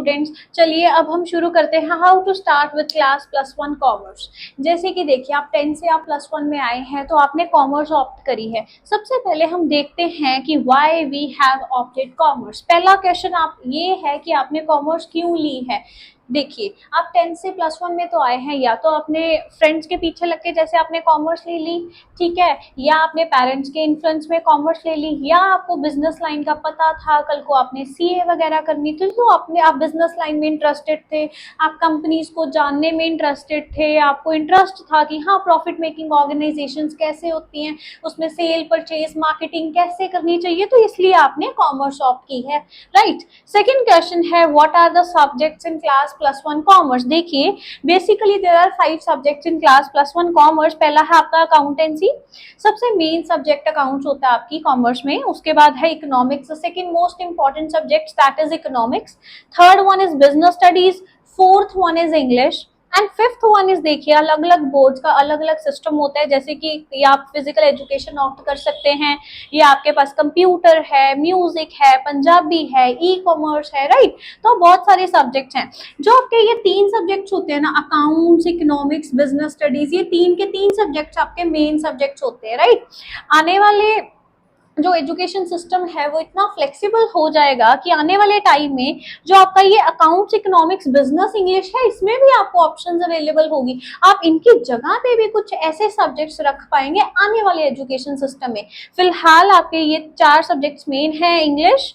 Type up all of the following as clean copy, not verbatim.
Students, चलिए अब हम शुरू करते हैं how to start with class +1 commerce. जैसे कि देखिए आप 10 से आप +1 में आए हैं तो आपने कॉमर्स ऑप्ट करी है। सबसे पहले हम देखते हैं कि why we have opted commerce. पहला क्वेश्चन आप ये है कि आपने कॉमर्स क्यों ली है। देखिए आप 10 से +1 में तो आए हैं, या तो अपने फ्रेंड्स के पीछे लग के जैसे आपने कॉमर्स ले ली, ठीक है, या आपने पेरेंट्स के इन्फ्लुएंस में कॉमर्स ले ली, या आपको बिजनेस लाइन का पता था, कल को आपने सीए वगैरह करनी थी तो आप बिजनेस लाइन में इंटरेस्टेड थे, आप कंपनीज को जानने में इंटरेस्टेड थे, आपको इंटरेस्ट था कि हाँ प्रॉफिट मेकिंग ऑर्गेनाइजेशंस कैसे होती हैं, उसमें सेल परचेज मार्केटिंग कैसे करनी चाहिए, तो इसलिए आपने कॉमर्स ऑप्ट की है, राइट। सेकेंड क्वेश्चन है what are the subjects in class +1 commerce. देखिए basically there are 5 subjects in class +1 commerce. पहला है आपका अकाउंटेंसी, सबसे मेन सब्जेक्ट अकाउंट्स होता है आपकी कॉमर्स में। उसके बाद है economics, second most important subject that is economics. Third one is business studies, fourth one is English and fifth one is, देखिए अलग अलग बोर्ड्स का अलग अलग सिस्टम होता है, जैसे कि आप फिजिकल एजुकेशन ऑप्ट कर सकते हैं, या आपके पास कंप्यूटर है, म्यूजिक है, पंजाबी है, ई कॉमर्स है, राइट। तो बहुत सारे सब्जेक्ट्स हैं। जो आपके ये 3 सब्जेक्ट्स होते हैं ना, अकाउंट्स, इकोनॉमिक्स, बिजनेस स्टडीज, ये 3 के 3 सब्जेक्ट्स आपके मेन सब्जेक्ट्स होते हैं, राइट। आने वाले जो एजुकेशन सिस्टम है वो इतना फ्लेक्सिबल हो जाएगा कि आने वाले टाइम में जो आपका ये अकाउंट्स, इकोनॉमिक्स, बिजनेस, इंग्लिश है, इसमें भी आपको ऑप्शंस अवेलेबल होगी। आप इनकी जगह पे भी कुछ ऐसे सब्जेक्ट्स रख पाएंगे आने वाले एजुकेशन सिस्टम में। फिलहाल आपके ये 4 सब्जेक्ट्स मेन है, इंग्लिश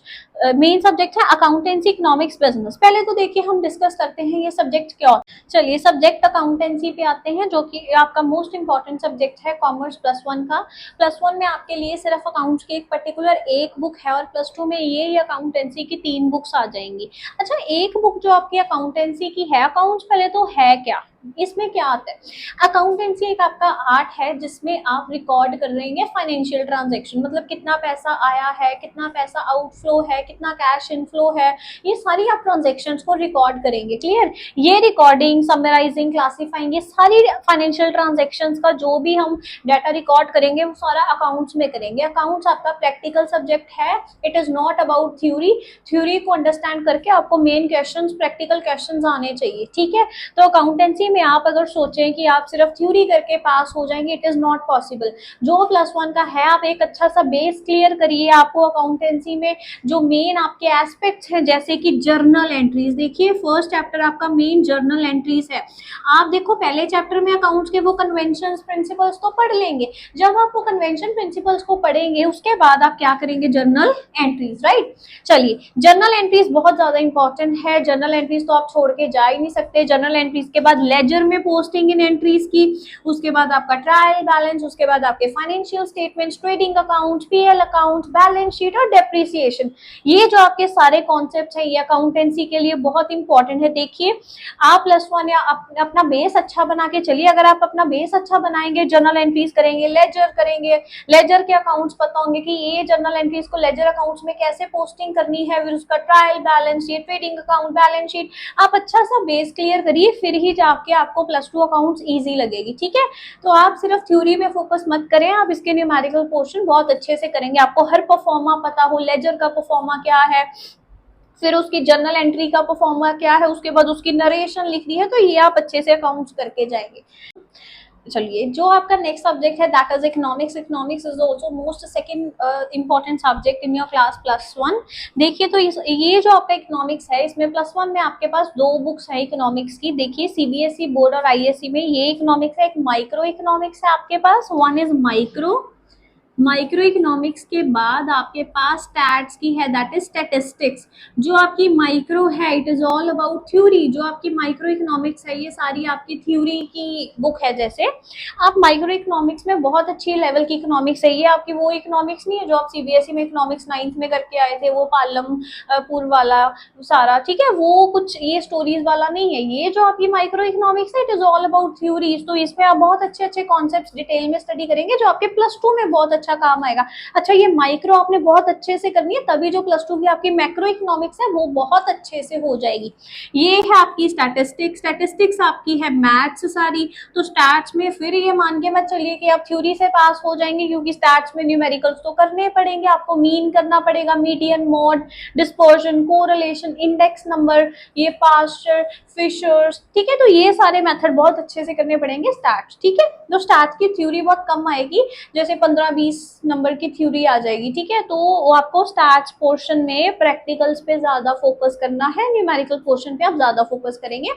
मेन सब्जेक्ट है, अकाउंटेंसी, इकोनॉमिक्स, बिजनेस। पहले तो देखिए हम डिस्कस करते हैं ये सब्जेक्ट क्या। चलिए सब्जेक्ट अकाउंटेंसी पे आते हैं, जो कि आपका मोस्ट इंपॉर्टेंट सब्जेक्ट है कॉमर्स +1 का। +1 में आपके लिए सिर्फ अकाउंट्स की एक पर्टिकुलर एक बुक है, और +2 में ये अकाउंटेंसी की 3 बुक्स आ जाएंगी। अच्छा, एक बुक जो आपकी अकाउंटेंसी की है, अकाउंट्स पहले तो है क्या, इसमें क्या आता है। अकाउंटेंसी एक आपका आर्ट है जिसमें आप रिकॉर्ड कर रहे हैं फाइनेंशियल ट्रांजैक्शन, मतलब कितना पैसा आया है, कितना पैसा आउटफ्लो है, कितना कैश इनफ्लो है, ये सारी आप ट्रांजैक्शंस को रिकॉर्ड करेंगे। क्लियर। ये रिकॉर्डिंग, समराइजिंग, क्लासिफाइंग, ये सारी फाइनेंशियल ट्रांजैक्शंस का जो भी हम डाटा रिकॉर्ड करेंगे वो सारा अकाउंट्स में करेंगे। अकाउंट्स आपका प्रैक्टिकल सब्जेक्ट है, it is not about theory. Theory को अंडरस्टैंड करके आपको मेन क्वेश्चंस, प्रैक्टिकल क्वेश्चंस आने चाहिए, ठीक है। तो अकाउंटेंसी में आप अगर सोचें कि आप सिर्फ थ्योरी करके पास हो जाएंगे, इट इज नॉट पॉसिबल। जो +1 का है, आप एक अच्छा सा बेस क्लियर करिए। आपको अकाउंटेंसी में जो मेन आपके एस्पेक्ट्स हैं, जैसे कि जर्नल एंट्रीज, देखिए फर्स्ट चैप्टर आपका मेन जर्नल एंट्रीज है। आप देखो पहले चैप्टर में अकाउंट्स के वो कन्वेंशन प्रिंसिपल्स तो पढ़ लेंगे। जब आप वो कन्वेंशन प्रिंसिपल्स को पढ़ेंगे उसके बाद आप क्या करेंगे, जर्नल एंट्रीज, राइट। चलिए जर्नल एंट्रीज बहुत ज्यादा इंपॉर्टेंट है। जर्नल एंट्रीज तो आप छोड़ के जा ही नहीं सकते। जर्नल एंट्रीज के बाद लेजर में पोस्टिंग इन एंट्रीज की, उसके बाद आपका ट्रायल बैलेंस, उसके बाद आपके financial statements, trading accounts, PL accounts, balance sheet और डेप्रिसिएशन। ये जो आपके सारे कॉन्सेप्ट्स हैं ये अकाउंटेंसी के लिए बहुत इंपॉर्टेंट है। देखिए आप +1 या अपना बेस अच्छा बना के चलिए। अगर आप अपना बेस अच्छा बनाएंगे, जर्नल एंट्रीज करेंगे, लेजर करेंगे, लेजर के अकाउंट्स पता होंगे कि ये जर्नल एंट्रीज को लेजर अकाउंट्स में कैसे पोस्टिंग करनी है, फिर उसका ट्रायल बैलेंस, ये ट्रेडिंग अकाउंट, बैलेंस शीट, आप अच्छा सा बेस क्लियर करिए, फिर ही जाके आपको +2 अकाउंट्स इजी लगेगी, ठीक है। तो आप सिर्फ थ्योरी पे फोकस मत करें, आप इसके न्यूमेरिकल पोर्शन बहुत अच्छे से करेंगे। आपको हर परफॉर्मा पता हो, लेजर का परफॉर्मा क्या है, फिर उसकी जर्नल एंट्री का परफॉर्मा क्या है, उसके बाद उसकी नरेशन लिख दी है, तो ये आप अच्छे से अकाउंट्स करके जाएंगे। चलिए जो आपका नेक्स्ट सब्जेक्ट है that is economics. Economics is also most second important subject in your class +1। देखिए तो ये जो आपका इकोनॉमिक्स है, इसमें +1 में आपके पास 2 बुक्स है इकोनॉमिक्स की। देखिए सीबीएसई बोर्ड और आईएससी में ये इकोनॉमिक्स है, एक माइक्रो इकोनॉमिक्स है आपके पास, वन इज माइक्रो इकोनॉमिक्स के बाद आपके पास स्टैट्स की है, दैट इज स्टैटिस्टिक्स। जो आपकी माइक्रो है it is all about theory. जो आपकी माइक्रो इकोनॉमिक्स है ये सारी आपकी थ्योरी की बुक है। जैसे आप माइक्रो इकोनॉमिक्स में बहुत अच्छी लेवल की इकोनॉमिक्स है, ये आपकी वो इकोनॉमिक्स नहीं है जो आप सीबीएसई में इकोनॉमिक्स 9th में करके आए थे, वो पालमपुर वाला सारा, ठीक है, वो कुछ ये स्टोरीज वाला नहीं है। ये जो आपकी माइक्रो इकोनॉमिक्स है it is all about theories. तो इसमें आप बहुत अच्छे अच्छे कॉन्सेप्ट्स डिटेल में स्टडी करेंगे जो आपके +2 में बहुत अच्छा काम आएगा। अच्छा, ये माइक्रो आपने बहुत अच्छे से करनी है, तभी जो प्लस टू की आपकी मैक्रो इकोनॉमिक्स है वो बहुत अच्छे से हो जाएगी। ये है आपकी स्टैटिस्टिक्स, स्टैटिस्टिक्स आपकी है मैथ्स सारी। तो स्टैट्स में फिर ये मान के मत चलिए कि आप थ्योरी से पास हो जाएंगे, क्योंकि स्टैट्स में न्यूमेरिकल्स तो करने पड़ेंगे, आपको मीन करना पड़ेगा, median, mode, dispersion, correlation, index number, ये पास्चर, फिशर्स, ठीक है। तो ये सारे मेथड बहुत अच्छे से करने पड़ेंगे स्टैट्स, ठीक है। तो स्टैट्स की थ्योरी बहुत कम आएगी, जैसे 15-20 नंबर की थ्योरी आ जाएगी, ठीक है। तो आपको स्टैट्स पोर्शन में प्रैक्टिकल्स पे ज्यादा फोकस करना है, न्यूमेरिकल पोर्शन पे आप ज्यादा फोकस करेंगे,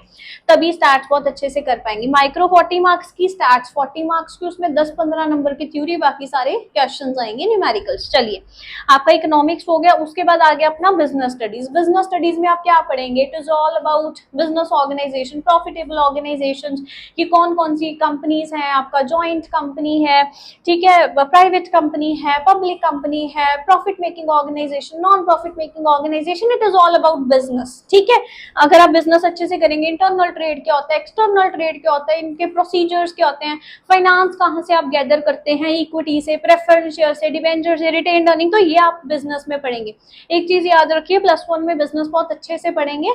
तभी स्टैट्स बहुत अच्छे से कर पाएंगे। माइक्रो 40 मार्क्स की, स्टैट्स 40 मार्क्स की, उसमें 10-15 नंबर की थ्योरी, बाकी सारे क्वेश्चन आएंगे न्यूमेरिकल्स। चलिए, आपका इकोनॉमिक्स हो गया। उसके बाद आ गया अपना बिजनेस स्टडीज। बिजनेस स्टडीज में आप क्या पढ़ेंगे? It is all about business organization, profitable organization, कि कौन कौन सी कंपनीज हैं, आपका जॉइंट कंपनी है, ठीक है, प्राइवेट कंपनी है, पब्लिक कंपनी है, profit making organization, non profit making organization. It is all about business, ठीक है। अगर आप बिजनेस अच्छे से करेंगे, इंटरनल ट्रेड क्या होता है, एक्सटर्नल ट्रेड क्या होता है, इनके प्रोसीजर्स क्या होते हैं, फाइनेंस कहाँ से आप गैदर करते हैं, इक्विटी से, प्रेफरेंस शेयर से, डिबेंचर से, रिटेन अर्निंग, तो ये आप बिजनेस में पढ़ेंगे। एक चीज याद रखिए, +1 में बिजनेस बहुत अच्छे से पढ़ेंगे।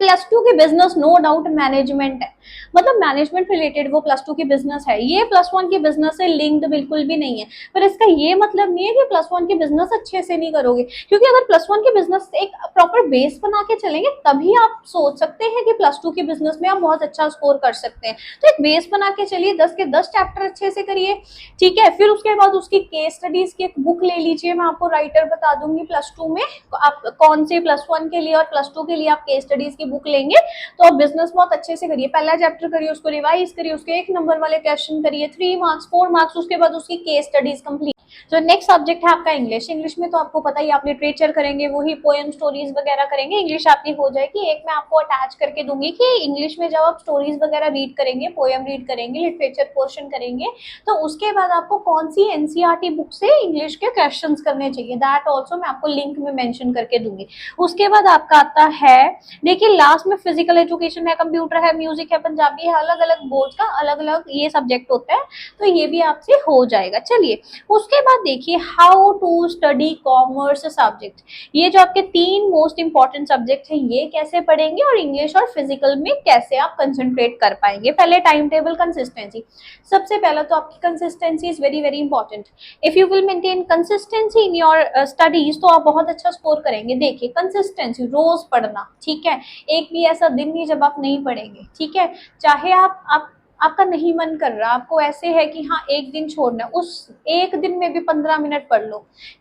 +2 की बिजनेस नो डाउट मैनेजमेंट है, मतलब मैनेजमेंट रिलेटेड वो +2 की बिजनेस है, ये +1 की बिजनेस से लिंक्ड बिल्कुल भी नहीं है। पर इसका ये मतलब नहीं है कि +1 की बिजनेस अच्छे से नहीं करोगे, क्योंकि अगर +1 की बिजनेस एक प्रॉपर बेस बना के चलेंगे, तभी आप सोच सकते हैं कि +2 की बिजनेस में आप बहुत अच्छा स्कोर कर सकते हैं। तो एक बेस बना के चलिए, 10 के 10 चैप्टर अच्छे से करिए, ठीक है। फिर उसके बाद उसकी केस स्टडीज की एक बुक ले लीजिए, मैं आपको राइटर बता दूंगी +2 में आप कौन से +1 के लिए और +2 के लिए आप केस स्टडीज की बुक लेंगे, तो आप बिजनेस बहुत अच्छे से करिए। पहला चैप्टर करिए, उसको रिवाइज करिए, उसके 1 नंबर वाले क्वेश्चन करिए, 3 मार्क्स 4 मार्क्स, उसके बाद उसकी केस स्टडीज कंप्लीट। जो नेक्स्ट सब्जेक्ट है आपका इंग्लिश। इंग्लिश में तो आपको पता ही, आप लिटरेचर करेंगे, वही पोएम स्टोरीज वगैरह करेंगे, इंग्लिश आपकी हो जाएगी। एक मैं आपको अटैच करके दूंगी कि इंग्लिश में जब आप स्टोरीज वगैरह रीड करेंगे, पोएम रीड करेंगे, लिटरेचर पोर्शन करेंगे, तो उसके बाद आपको कौन सी एनसीईआरटी बुक से इंग्लिश के क्वेश्चन करने चाहिए, दैट ऑल्सो मैं आपको लिंक में मेंशन करके दूंगी। उसके बाद आपका आता है, देखिए लास्ट में फिजिकल एजुकेशन है, कंप्यूटर है, म्यूजिक है, पंजाबी है, अलग अलग बोर्ड का अलग अलग ये सब्जेक्ट होता है, तो ये भी आपसे हो जाएगा। चलिए, उसके बाद देखिए how to study commerce subject. ये जो आपके 3 मोस्ट इंपॉर्टेंट सब्जेक्ट हैं, ये कैसे पढ़ेंगे और इंग्लिश और फिजिकल में कैसे आप कंसंट्रेट कर पाएंगे। पहले टाइम टेबल, कंसिस्टेंसी। सबसे पहला तो आपकी consistency is very very important. If you will maintain consistency in your studies, तो आप बहुत अच्छा स्कोर करेंगे। देखिए, कंसिस्टेंसी, रोज पढ़ना, ठीक है। एक भी ऐसा दिन नहीं जब आप नहीं पढ़ेंगे, ठीक है। चाहे आप आपका नहीं मन कर रहा, आपको ऐसे है कि हाँ एक दिन छोड़ना, उस एक दिन में भी 15 मिनट पढ़ लो,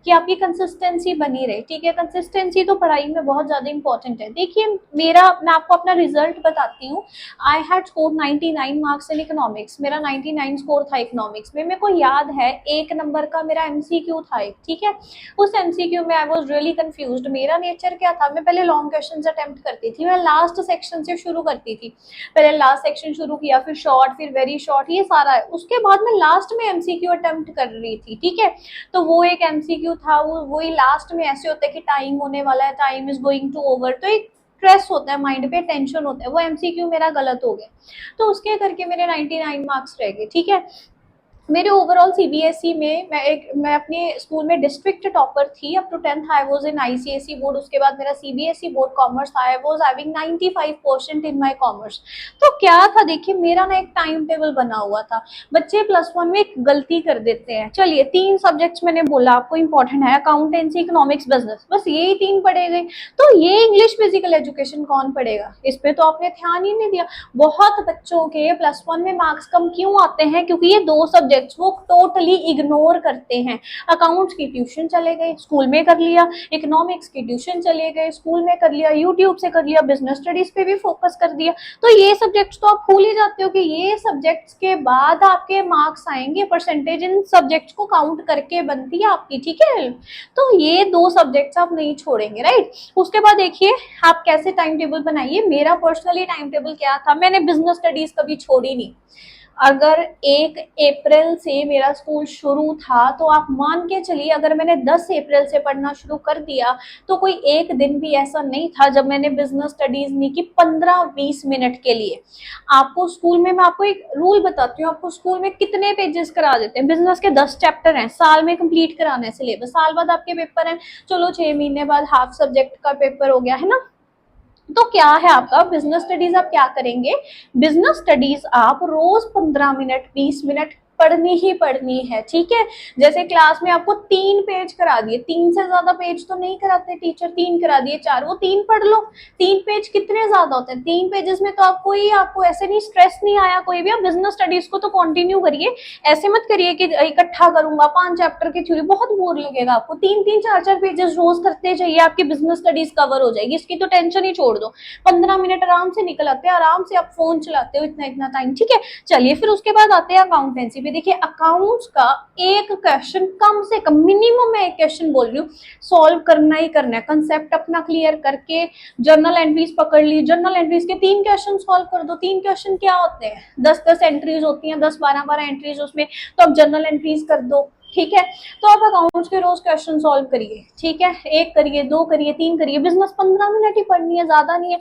कि आपकी कंसिस्टेंसी बनी रहे, ठीक है। कंसिस्टेंसी तो पढ़ाई में बहुत ज्यादा इंपॉर्टेंट है। देखिए मैं आपको अपना रिजल्ट बताती हूँ। I had score 99 marks in economics, मेरा 99 स्कोर था इकोनॉमिक्स में। मेरे को याद है 1 नंबर का मेरा MCQ था, ठीक है। उस MCQ में आई वॉज रियली कंफ्यूज। मेरा नेचर क्या था, मैं पहले लॉन्ग क्वेश्चन अटेम्प्ट करती थी, मैं लास्ट सेक्शन से शुरू करती थी, पहले लास्ट सेक्शन शुरू किया, फिर शॉर्ट, फिर वेरी शॉर्ट, ये सारा है। उसके बाद मैं लास्ट में MCQ अटेम्प्ट कर रही थी, ठीक है। तो वो एक MCQ था, वही लास्ट में ऐसे होता है कि टाइम होने वाला है, time is going to over, तो एक स्ट्रेस होता है माइंड पे, टेंशन होता है, वो MCQ मेरा गलत हो गया, तो उसके करके मेरे 99 मार्क्स रह गए, ठीक है। मेरे ओवरऑल CBSE में मैं अपने स्कूल में डिस्ट्रिक्ट टॉपर थी। Up to 10th I was in ICSE board, उसके बाद मेरा CBSE बोर्ड कॉमर्स था। I was having 95% in my commerce. तो क्या था, देखिए मेरा ना एक टाइम टेबल बना हुआ था। बच्चे +1 में एक गलती कर देते हैं। चलिए, 3 सब्जेक्ट्स मैंने बोला आपको इंपॉर्टेंट है, अकाउंटेंसी, इकोनॉमिक्स, बिजनेस, बस यही 3 पढ़े गए। तो ये इंग्लिश फिजिकल एजुकेशन कौन पढ़ेगा, इस पे तो आपने ध्यान ही नहीं दिया। बहुत बच्चों के +1 में मार्क्स कम क्यों आते हैं, क्योंकि ये 2 सब्जेक्ट वो टोटली इग्नोर करते हैं। अकाउंट्स की ट्यूशन चले गए, स्कूल में कर लिया, इकोनॉमिक्स की ट्यूशन चले गए, स्कूल में कर लिया, यूट्यूब से कर लिया, बिजनेस स्टडीज पे भी फोकस कर दिया। तो ये सब्जेक्ट्स तो आप भूल ही जाते हो कि ये सब्जेक्ट्स के बाद आपके मार्क्स आएंगे, परसेंटेज इन सब्जेक्ट्स को काउंट करके बनती है आपकी, ठीक है। तो ये 2 सब्जेक्ट्स आप नहीं छोड़ेंगे, राइट। उसके बाद देखिए आप कैसे टाइम टेबल बनाइए। मेरा पर्सनली टाइम टेबल क्या था, मैंने बिजनेस स्टडीज कभी छोड़ी नहीं। अगर 1 अप्रैल से मेरा स्कूल शुरू था तो आप मान के चलिए अगर मैंने 10 अप्रैल से पढ़ना शुरू कर दिया तो कोई एक दिन भी ऐसा नहीं था जब मैंने बिजनेस स्टडीज नहीं की 15-20 मिनट के लिए। आपको स्कूल में, मैं आपको एक रूल बताती हूँ, आपको स्कूल में कितने पेजेस करा देते हैं, बिजनेस के 10 चैप्टर हैं, साल में कंप्लीट कराना है सिलेबस, साल बाद आपके पेपर हैं, चलो 6 महीने बाद हाफ सब्जेक्ट का पेपर हो गया है ना। तो क्या है आपका बिजनेस स्टडीज, आप क्या करेंगे, बिजनेस स्टडीज आप रोज 15 मिनट 20 मिनट पढ़नी ही पढ़नी है, ठीक है। जैसे क्लास में आपको 3 पेज करा दिए, 3 से ज्यादा पेज तो नहीं कराते टीचर, 3 करा दिए 4, वो 3 पढ़ लो। 3 पेज कितने ज्यादा होते हैं, 3 पेजेस में तो आपको ऐसे नहीं स्ट्रेस नहीं आया कोई भी। आप बिजनेस स्टडीज को तो कंटिन्यू करिए, ऐसे मत करिए कि इकट्ठा करूंगा 5 चैप्टर की थ्योरी, बहुत बोर लगेगा आपको। 3-3 4-4 पेजेस रोज करते जाइए, आपकी बिजनेस स्टडीज कवर हो जाएगी, इसकी तो टेंशन ही छोड़ दो। 15 मिनट आराम से निकल आते हैं, आराम से आप फोन चलाते हो इतना इतना टाइम, ठीक है। चलिए फिर उसके बाद आते हैं अकाउंटेंसी पे। देखिए अकाउंट्स का एक क्वेश्चन कम से कम, मिनिमम मैं एक क्वेश्चन बोल रही हूँ, सॉल्व करना ही करना है। कंसेप्ट अपना क्लियर करके जर्नल एंट्रीज पकड़ ली, जर्नल एंट्रीज के 3 क्वेश्चन सॉल्व कर दो। 3 क्वेश्चन क्या होते हैं, 10-10 एंट्रीज होती हैं, 10-12 एंट्रीज उसमें, तो आप जर्नल एंट्रीज कर दो, ठीक है। तो आप अकाउंट्स के रोज क्वेश्चन सॉल्व करिए, ठीक है, 1 करिए 2 करिए 3 करिए, बिजनेस 15 मिनट ही पढ़नी है, ज्यादा नहीं है।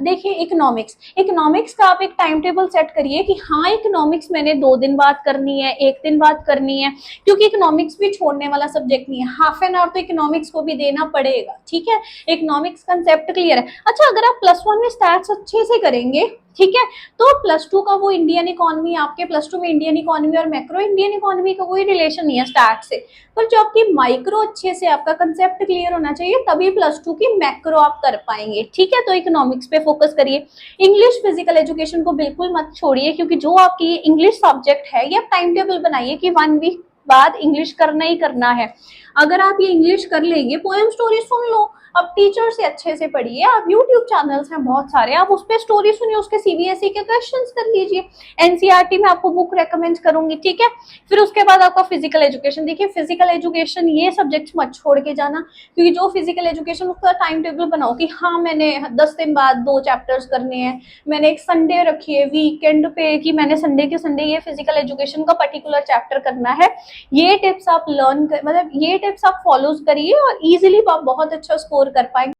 देखिए इकोनॉमिक्स, इकोनॉमिक्स का आप एक टाइम टेबल सेट करिए कि हाँ इकोनॉमिक्स मैंने 2 दिन बाद करनी है, 1 दिन बाद करनी है, क्योंकि इकोनॉमिक्स भी छोड़ने वाला सब्जेक्ट नहीं है। हाफ एन आवर तो इकोनॉमिक्स को भी देना पड़ेगा, ठीक है। इकोनॉमिक्स कंसेप्ट क्लियर है। अच्छा अगर आप +1 में स्टैट्स अच्छे से करेंगे, ठीक है, तो +2 का वो इंडियन इकोनॉमी, आपके +2 में इंडियन इकोनॉमी और मैक्रो इंडियन इकोनॉमी का कोई रिलेशन नहीं है स्टार्ट से, पर जो आपकी माइक्रो अच्छे से आपका कंसेप्ट क्लियर होना चाहिए, तभी +2 की मैक्रो आप कर पाएंगे, ठीक है। तो इकोनॉमिक्स पे फोकस करिए। इंग्लिश फिजिकल एजुकेशन को बिल्कुल मत छोड़िए, क्योंकि जो आपकी इंग्लिश सब्जेक्ट है, ये आप टाइम टेबल बनाइए कि 1 वीक बाद इंग्लिश करना ही करना है। अगर आप ये इंग्लिश कर लेंगे, पोएम स्टोरी सुन लो, अब टीचर से अच्छे से पढ़िए, आप यूट्यूब चैनल्स हैं बहुत सारे, आप उस पर स्टोरी सुनिए, उसके सीबीएसई के क्वेश्चंस कर लीजिए। एनसीईआरटी में आपको बुक रेकमेंड करूंगी, ठीक है। फिर उसके बाद आपका फिजिकल एजुकेशन, देखिए फिजिकल एजुकेशन ये सब्जेक्ट मत छोड़ के जाना, क्योंकि जो फिजिकल एजुकेशन उसका टाइम टेबल बनाओ कि हाँ मैंने 10 दिन बाद 2 चैप्टर्स करने हैं, मैंने एक संडे रखी है वीकेंड पे कि मैंने संडे के संडे ये फिजिकल एजुकेशन का पर्टिकुलर चैप्टर करना है। ये टिप्स आप लर्न कर, मतलब ये टिप्स आप फॉलो करिए और इजीली आप बहुत अच्छा स्कोर कर पाएंगे।